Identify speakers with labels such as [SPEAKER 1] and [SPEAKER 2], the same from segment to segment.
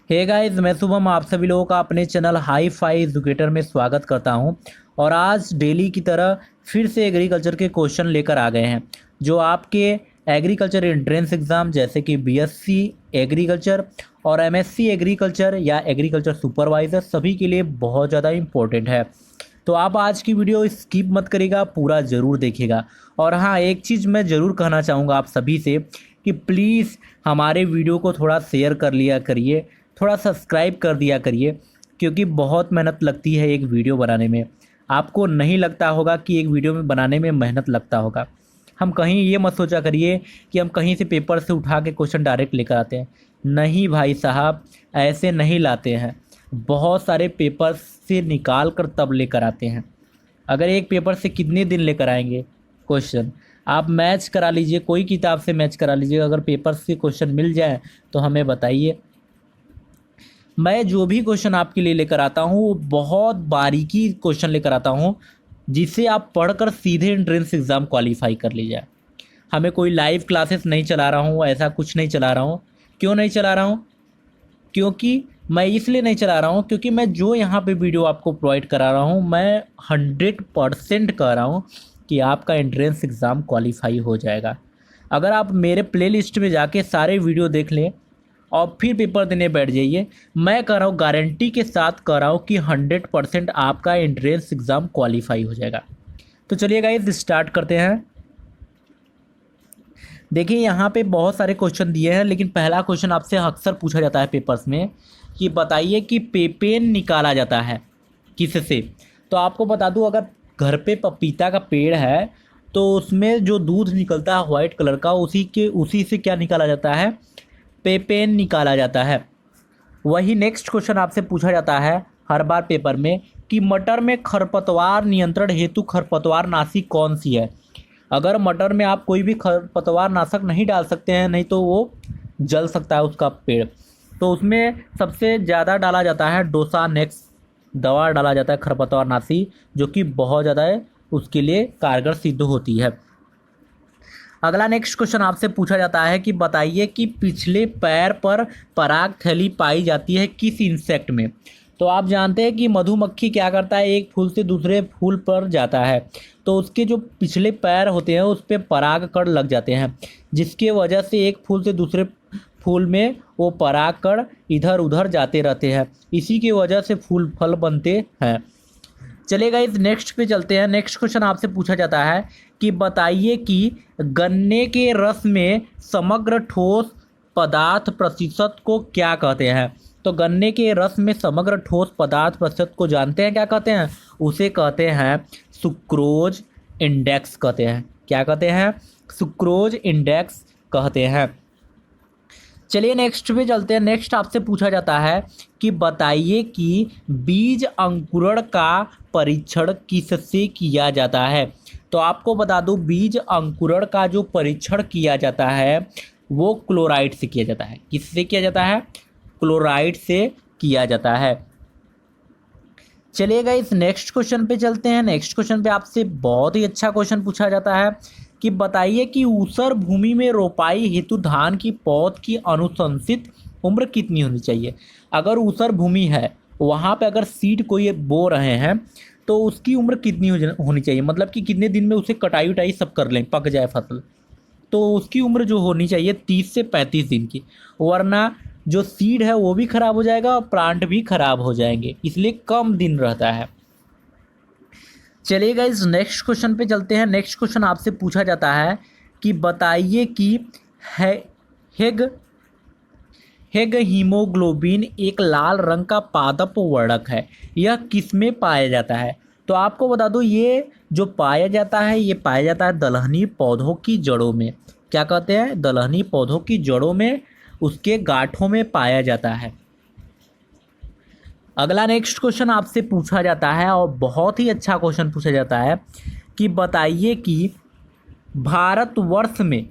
[SPEAKER 1] Hey guys, मैं शुभम आप सभी लोगों का अपने चैनल हाई फाई एजुकेटर में स्वागत करता हूं। और आज डेली की तरह फिर से एग्रीकल्चर के क्वेश्चन लेकर आ गए हैं जो आपके एग्रीकल्चर एंट्रेंस एग्ज़ाम जैसे कि बीएससी एग्रीकल्चर और एमएससी एग्रीकल्चर या एग्रीकल्चर सुपरवाइज़र सभी के लिए बहुत ज़्यादा इम्पोर्टेंट है। तो आप आज की वीडियो स्किप मत करिएगा, पूरा ज़रूर देखिएगा। और हाँ, एक चीज़ मैं ज़रूर कहना चाहूँगा आप सभी से कि प्लीज़ हमारे वीडियो को थोड़ा शेयर कर लिया करिए, थोड़ा सब्सक्राइब कर दिया करिए, क्योंकि बहुत मेहनत लगती है एक वीडियो बनाने में। आपको नहीं लगता होगा कि एक वीडियो में बनाने में मेहनत लगता होगा। हम कहीं ये मत सोचा करिए कि हम कहीं से पेपर से उठा के क्वेश्चन डायरेक्ट लेकर आते हैं। नहीं भाई साहब, ऐसे नहीं लाते हैं। बहुत सारे पेपर से निकाल कर तब लेकर आते हैं। अगर एक पेपर से कितने दिन लेकर आएंगे क्वेश्चन? आप मैच करा लीजिए, कोई किताब से मैच करा लीजिए। अगर पेपर से क्वेश्चन मिल जाए तो हमें बताइए। मैं जो भी क्वेश्चन आपके लिए लेकर आता हूँ वो बहुत बारीकी क्वेश्चन लेकर आता हूँ, जिसे आप पढ़कर सीधे एंट्रेंस एग्ज़ाम क्वालिफाई कर लीजिए। हमें कोई लाइव क्लासेस नहीं चला रहा हूँ, ऐसा कुछ नहीं चला रहा हूँ। क्यों नहीं चला रहा हूँ? क्योंकि मैं इसलिए नहीं चला रहा हूँ क्योंकि मैं जो यहाँ पे वीडियो आपको प्रोवाइड करा रहा हूँ, मैं 100% कह रहा हूँ कि आपका एंट्रेंस एग्ज़ाम क्वालिफाई हो जाएगा। अगर आप मेरे प्लेलिस्ट में जाके सारे वीडियो देख लें और फिर पेपर देने बैठ जाइए, मैं कह रहा हूँ, गारंटी के साथ कह रहा हूँ कि 100% आपका एंट्रेंस एग्ज़ाम क्वालिफाई हो जाएगा। तो चलिए गाइस, स्टार्ट करते हैं। देखिए, यहाँ पे बहुत सारे क्वेश्चन दिए हैं, लेकिन पहला क्वेश्चन आपसे अक्सर पूछा जाता है पेपर्स में कि बताइए कि पेपेन निकाला जाता है किससे। तो आपको बता दूं, अगर घर पे पपीता का पेड़ है तो उसमें जो दूध निकलता है वाइट कलर का, उसी से क्या निकाला जाता है? पेपेन निकाला जाता है। वही नेक्स्ट क्वेश्चन आपसे पूछा जाता है हर बार पेपर में कि मटर में खरपतवार नियंत्रण हेतु खरपतवार नाशी कौन सी है। अगर मटर में आप कोई भी खरपतवार नाशक नहीं डाल सकते हैं, नहीं तो वो जल सकता है उसका पेड़, तो उसमें सबसे ज़्यादा डाला जाता है डोसानेक्स दवा डाला जाता है खरपतवार नाशी, जो कि बहुत ज़्यादा उसके लिए कारगर सिद्ध होती है। अगला नेक्स्ट क्वेश्चन आपसे पूछा जाता है कि बताइए कि पिछले पैर पर पराग थैली पाई जाती है किस इंसेक्ट में। तो आप जानते हैं कि मधुमक्खी क्या करता है, एक फूल से दूसरे फूल पर जाता है तो उसके जो पिछले पैर होते हैं उस पर पराग कण लग जाते हैं, जिसके वजह से एक फूल से दूसरे फूल में वो पराग कण इधर उधर जाते रहते हैं। इसी की वजह से फूल फल बनते हैं। चलेगा, इस नेक्स्ट पे चलते हैं। नेक्स्ट क्वेश्चन आपसे पूछा जाता है कि बताइए कि गन्ने के रस में समग्र ठोस पदार्थ प्रतिशत को क्या कहते हैं। तो गन्ने के रस में समग्र ठोस पदार्थ प्रतिशत को जानते हैं क्या कहते हैं? उसे कहते हैं सुक्रोज इंडेक्स कहते हैं। क्या कहते हैं? सुक्रोज इंडेक्स कहते हैं। चलिए नेक्स्ट पे चलते हैं। नेक्स्ट आपसे पूछा जाता है कि बताइए कि बीज अंकुरण का परीक्षण किससे किया जाता है। तो आपको बता दूं, बीज अंकुरण का जो परीक्षण किया जाता है वो क्लोराइड से किया जाता है। किससे किया जाता है? क्लोराइड से किया जाता है। चलिएगा, इस नेक्स्ट क्वेश्चन पे चलते हैं। नेक्स्ट क्वेश्चन पे आपसे बहुत ही अच्छा क्वेश्चन पूछा जाता है कि बताइए कि ऊसर भूमि में रोपाई हेतु धान की पौध की अनुशंसित उम्र कितनी होनी चाहिए। अगर ऊसर भूमि है, वहाँ पे अगर सीड कोई बो रहे हैं तो उसकी उम्र कितनी होनी चाहिए, मतलब कि कितने दिन में उसे कटाई उटाई सब कर लें, पक जाए फसल, तो उसकी उम्र जो होनी चाहिए 30 से 35 दिन की। वरना जो सीड है वो भी खराब हो जाएगा और प्लांट भी खराब हो जाएंगे, इसलिए कम दिन रहता है। चलिएगा, इस नेक्स्ट क्वेश्चन पे चलते हैं। नेक्स्ट क्वेश्चन आपसे पूछा जाता है कि बताइए कि हेग हेग हीमोग्लोबिन एक लाल रंग का पादप वर्णक है, यह किसमें पाया जाता है। तो आपको बता दूं, ये जो पाया जाता है ये पाया जाता है दलहनी पौधों की जड़ों में। क्या कहते हैं? दलहनी पौधों की जड़ों में, उसके गांठों में पाया जाता है। अगला नेक्स्ट क्वेश्चन आपसे पूछा जाता है और बहुत ही अच्छा क्वेश्चन पूछा जाता है कि बताइए कि भारतवर्ष में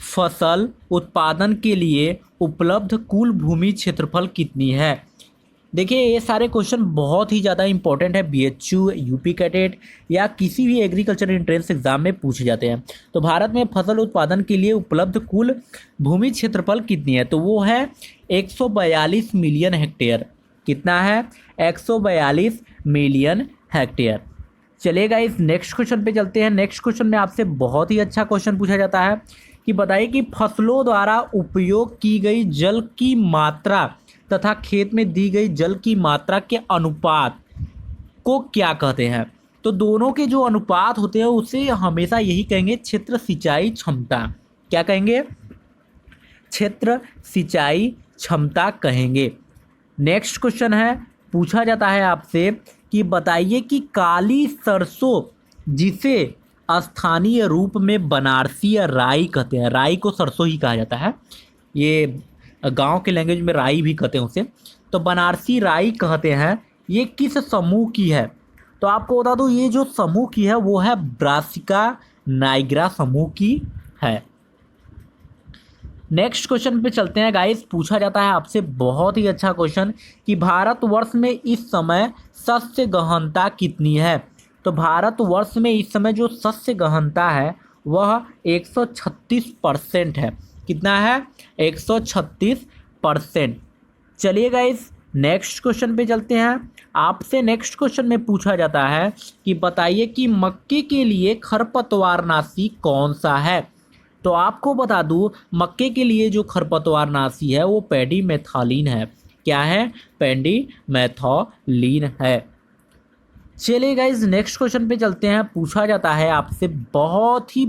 [SPEAKER 1] फसल उत्पादन के लिए उपलब्ध कुल भूमि क्षेत्रफल कितनी है। देखिए ये सारे क्वेश्चन बहुत ही ज़्यादा इंपॉर्टेंट है, बीएचयू, यूपी कैडेट या किसी भी एग्रीकल्चर एंट्रेंस एग्जाम में पूछे जाते हैं। तो भारत में फसल उत्पादन के लिए उपलब्ध कुल भूमि क्षेत्रफल कितनी है? तो वो है 142 मिलियन हेक्टेयर। कितना है? 142 मिलियन हेक्टेयर। चलिएगा इस नेक्स्ट क्वेश्चन पे चलते हैं। नेक्स्ट क्वेश्चन में आपसे बहुत ही अच्छा क्वेश्चन पूछा जाता है कि बताइए कि फसलों द्वारा उपयोग की गई जल की मात्रा तथा खेत में दी गई जल की मात्रा के अनुपात को क्या कहते हैं? तो दोनों के जो अनुपात होते हैं उसे हमेशा यही कहेंगे क्षेत्र सिंचाई क्षमता। क्या कहेंगे? क्षेत्र सिंचाई क्षमता कहेंगे। नेक्स्ट क्वेश्चन है, पूछा जाता है आपसे कि बताइए कि काली सरसों जिसे स्थानीय रूप में बनारसी या राई कहते हैं, राई को सरसों ही कहा जाता है, ये गांव के लैंग्वेज में राई भी कहते हैं उसे, तो बनारसी राई कहते हैं, ये किस समूह की है? तो आपको बता दूं ये जो समूह की है वो है ब्रासिका नाइग्रा समूह की है। नेक्स्ट क्वेश्चन पे चलते हैं गाइस। पूछा जाता है आपसे बहुत ही अच्छा क्वेश्चन कि भारतवर्ष में इस समय शस्य गहनता कितनी है? तो भारतवर्ष में इस समय जो शस्य गहनता है वह 136% है। कितना है? 136%। चलिए गाइस नेक्स्ट क्वेश्चन पे चलते हैं। आपसे नेक्स्ट क्वेश्चन में पूछा जाता है कि बताइए कि मक्के के लिए खरपतवारनाशी कौन सा है? तो आपको बता दूं मक्के के लिए जो खरपतवारनाशी है वो पेंडिमेथालिन है। क्या है? पेंडिमेथालिन है। चलिए गाइस नेक्स्ट क्वेश्चन पे चलते हैं। पूछा जाता है आपसे बहुत ही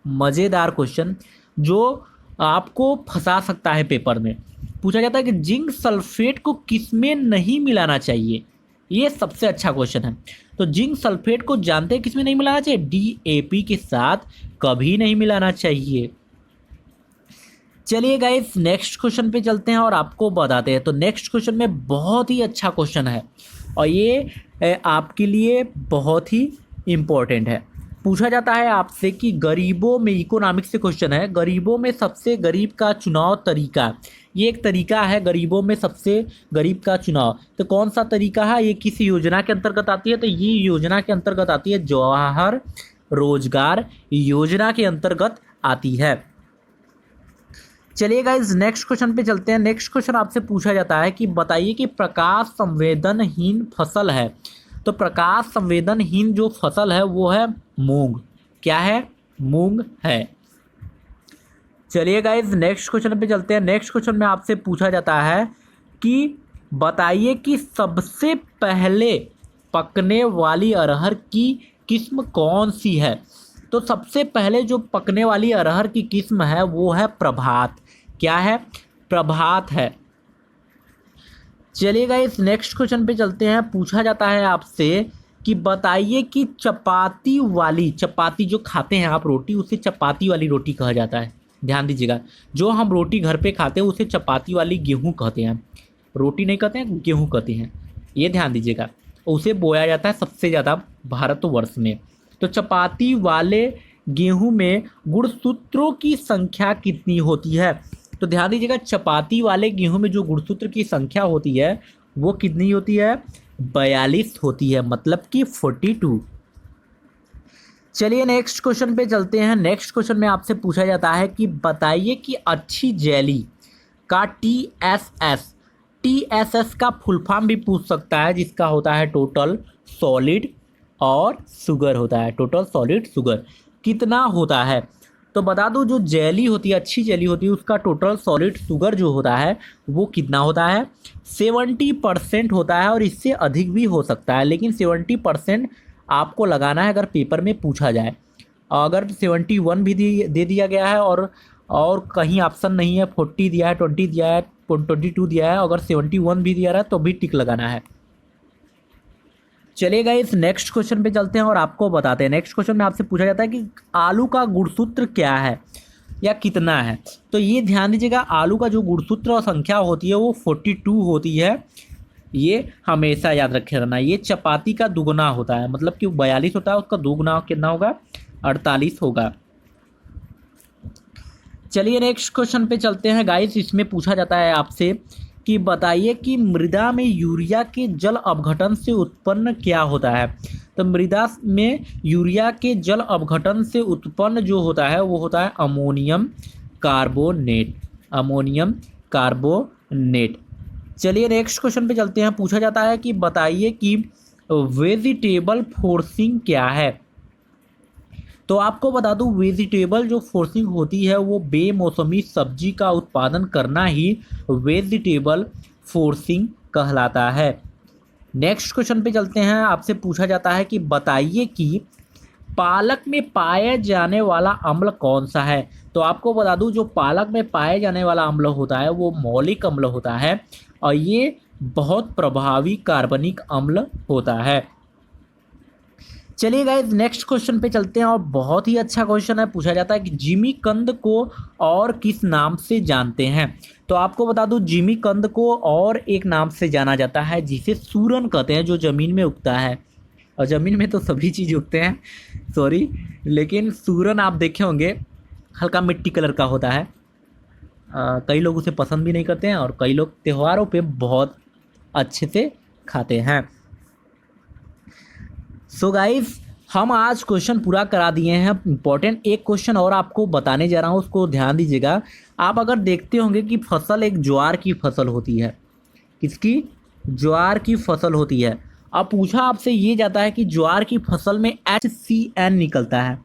[SPEAKER 1] मज़ेदार क्वेश्चन जो आपको फंसा सकता है पेपर में। पूछा जाता है कि जिंक सल्फेट को किसमें नहीं मिलाना चाहिए? ये सबसे अच्छा क्वेश्चन है। तो जिंक सल्फेट को जानते हैं किसमें नहीं मिलाना चाहिए? डीएपी के साथ कभी नहीं मिलाना चाहिए। चलिए गाइस नेक्स्ट क्वेश्चन पे चलते हैं और आपको बताते हैं। तो नेक्स्ट क्वेश्चन में बहुत ही अच्छा क्वेश्चन है और ये आपके लिए बहुत ही इम्पोर्टेंट है। पूछा जाता है आपसे कि गरीबों में, इकोनॉमिक्स से क्वेश्चन है, गरीबों में सबसे गरीब का चुनाव तरीका। ये एक तरीका है गरीबों में सबसे गरीब का चुनाव। तो कौन सा तरीका है? ये किस योजना के अंतर्गत आती है? तो ये योजना के अंतर्गत आती है, जवाहर रोजगार योजना के अंतर्गत आती है। चलिए गाइस नेक्स्ट क्वेश्चन पे चलते हैं। नेक्स्ट क्वेश्चन आपसे पूछा जाता है कि बताइए कि प्रकाश संवेदनहीन फसल है। तो प्रकाश संवेदनहीन जो फसल है वो है मूंग। क्या है? मूंग है। चलिए गाइस नेक्स्ट क्वेश्चन पे चलते हैं। नेक्स्ट क्वेश्चन में आपसे पूछा जाता है कि बताइए कि सबसे पहले पकने वाली अरहर की किस्म कौन सी है? तो सबसे पहले जो पकने वाली अरहर की किस्म है वो है प्रभात। क्या है? प्रभात है। चलिए गाइस नेक्स्ट क्वेश्चन पे चलते हैं। पूछा जाता है आपसे कि बताइए कि चपाती वाली, चपाती जो खाते हैं आप रोटी, उसे चपाती वाली रोटी कहा जाता है। ध्यान दीजिएगा, जो हम रोटी घर पे खाते हैं उसे चपाती वाली गेहूं कहते हैं। रोटी नहीं कहते हैं, गेहूं कहते हैं, ये ध्यान दीजिएगा। उसे बोया जाता है सबसे ज़्यादा भारतवर्ष में। तो चपाती वाले गेहूं में गुणसूत्रों की संख्या कितनी होती है? तो ध्यान दीजिएगा, चपाती वाले गेहूं में जो गुणसूत्र की संख्या होती है वो कितनी होती है? 42 होती है, मतलब कि 42। चलिए नेक्स्ट क्वेश्चन पे चलते हैं। नेक्स्ट क्वेश्चन में आपसे पूछा जाता है कि बताइए कि अच्छी जेली का टीएसएस का फुल फॉर्म भी पूछ सकता है, जिसका होता है टोटल सॉलिड और शुगर होता है। टोटल सॉलिड शुगर कितना होता है? तो बता दूं जो जेली होती है, अच्छी जेली होती है, उसका टोटल सॉलिड शुगर जो होता है वो कितना होता है? 70% होता है, और इससे अधिक भी हो सकता है, लेकिन 70% आपको लगाना है अगर पेपर में पूछा जाए। अगर 71 भी दे दिया गया है और कहीं ऑप्शन नहीं है, 40 दिया है, 20 दिया है, 22 दिया है, अगर 71 भी दिया रहा है तो भी टिक लगाना है। चलिएगा इस नेक्स्ट क्वेश्चन पे चलते हैं और आपको बताते हैं। नेक्स्ट क्वेश्चन में आपसे पूछा जाता है कि आलू का गुणसूत्र क्या है या कितना है? तो ये ध्यान दीजिएगा, आलू का जो गुणसूत्र और संख्या होती है वो 42 होती है। ये हमेशा याद रखे रहना। ये चपाती का दुगुना होता है, मतलब कि 42 होता है, उसका दुगुना कितना होगा? 48 होगा। चलिए नेक्स्ट क्वेश्चन पे चलते हैं गाइस। इसमें पूछा जाता है आपसे कि बताइए कि मृदा में यूरिया के जल अपघटन से उत्पन्न क्या होता है। तो मृदा में यूरिया के जल अपघटन से उत्पन्न जो होता है वो होता है अमोनियम कार्बोनेट। Ammonium carbonate. चलिए नेक्स्ट क्वेश्चन पे चलते हैं। पूछा जाता है कि बताइए कि वेजिटेबल फोर्सिंग क्या है। तो आपको बता दूं वेजिटेबल जो फोर्सिंग होती है वो बेमौसमी सब्जी का उत्पादन करना ही वेजिटेबल फोर्सिंग कहलाता है। नेक्स्ट क्वेश्चन पे चलते हैं। आपसे पूछा जाता है कि बताइए कि पालक में पाया जाने वाला अम्ल कौन सा है। तो आपको बता दूं जो पालक में पाए जाने वाला अम्ल होता है वो मौलिक अम्ल होता है और ये बहुत प्रभावी कार्बनिक अम्ल होता है। चलिए गाइस नेक्स्ट क्वेश्चन पे चलते हैं और बहुत ही अच्छा क्वेश्चन है। पूछा जाता है कि जिमी कंद को और किस नाम से जानते हैं। तो आपको बता दूं जिमी कंद को और एक नाम से जाना जाता है जिसे सूरन कहते हैं, जो ज़मीन में उगता है। और ज़मीन में तो सभी चीज़ उगते हैं, सॉरी, लेकिन सूरन आप देखे होंगे हल्का मिट्टी कलर का होता है। कई लोग उसे पसंद भी नहीं करते हैं और कई लोग त्योहारों पे बहुत अच्छे से खाते हैं। सो गाइस हम आज क्वेश्चन पूरा करा दिए हैं। इंपॉर्टेंट एक क्वेश्चन और आपको बताने जा रहा हूँ, उसको ध्यान दीजिएगा। आप अगर देखते होंगे कि फसल एक ज्वार की फसल होती है। किसकी? ज्वार की फसल होती है। अब पूछा आपसे ये जाता है कि ज्वार की फसल में HCN निकलता है।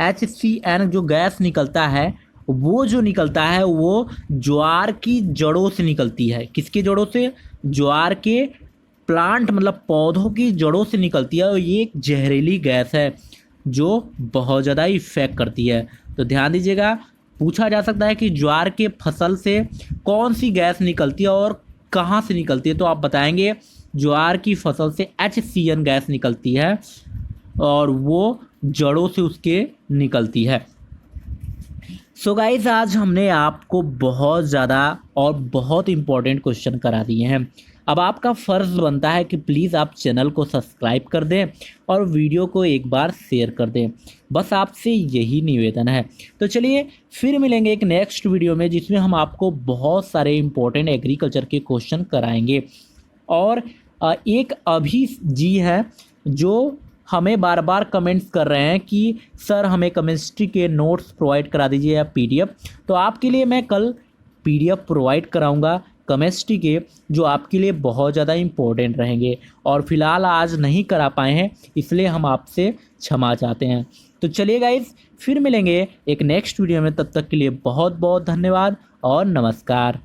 [SPEAKER 1] HCN जो गैस निकलता है वो जो निकलता है वो ज्वार की जड़ों से निकलती है। किसकी जड़ों से? ज्वार के प्लांट मतलब पौधों की जड़ों से निकलती है और ये एक जहरीली गैस है जो बहुत ज़्यादा इफेक्ट करती है। तो ध्यान दीजिएगा, पूछा जा सकता है कि ज्वार के फसल से कौन सी गैस निकलती है और कहाँ से निकलती है। तो आप बताएंगे ज्वार की फसल से HCN गैस निकलती है और वो जड़ों से उसके निकलती है। सो गाइस आज हमने आपको बहुत ज़्यादा और बहुत इम्पोर्टेंट क्वेश्चन करा दिए हैं। अब आपका फ़र्ज़ बनता है कि प्लीज़ आप चैनल को सब्सक्राइब कर दें और वीडियो को एक बार शेयर कर दें। बस आपसे यही निवेदन है। तो चलिए फिर मिलेंगे एक नेक्स्ट वीडियो में जिसमें हम आपको बहुत सारे इम्पोर्टेंट एग्रीकल्चर के क्वेश्चन कराएंगे। और एक अभी जी है जो हमें बार बार कमेंट्स कर रहे हैं कि सर हमें केमिस्ट्री के नोट्स प्रोवाइड करा दीजिए या PDF। तो आपके लिए मैं कल PDF प्रोवाइड कराऊंगा केमिस्ट्री के, जो आपके लिए बहुत ज़्यादा इम्पोर्टेंट रहेंगे। और फिलहाल आज नहीं करा पाए हैं इसलिए हम आपसे क्षमा चाहते हैं। तो चलिए गाइस फिर मिलेंगे एक नेक्स्ट वीडियो में, तब तक के लिए बहुत बहुत धन्यवाद और नमस्कार।